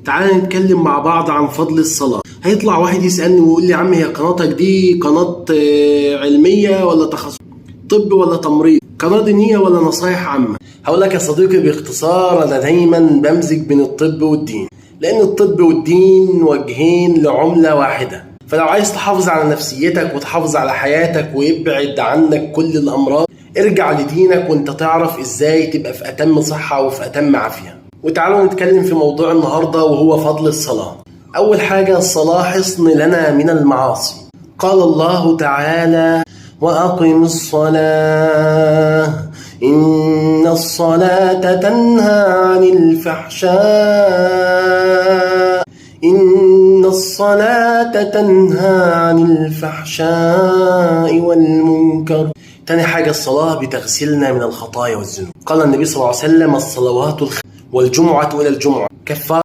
تعالى نتكلم مع بعض عن فضل الصلاة. هيطلع واحد يسألني ويقول لي يا عم، هي قناتك دي قناة علمية ولا تخصص؟ طب ولا تمريض؟ قناة دينية ولا نصايح عامة؟ هقول لك يا صديقي باختصار، أنا دايما بمزج بين الطب والدين، لأن الطب والدين وجهين لعملة واحدة. فلو عايز تحافظ على نفسيتك وتحافظ على حياتك ويبعد عنك كل الأمراض، ارجع لدينك وانت تعرف ازاي تبقى في أتم صحة وفي أتم عافية. وتعالوا نتكلم في موضوع النهاردة وهو فضل الصلاة. أول حاجة، الصلاة حصن لنا من المعاصي. قال الله تعالى: وأقم الصلاة إن الصلاة تنهى عن الفحشاء والمنكر. تاني حاجة، الصلاة بتغسلنا من الخطايا والذنوب. قال النبي صلى الله عليه وسلم: الصلوات والجمعة إلى الجمعة كفارة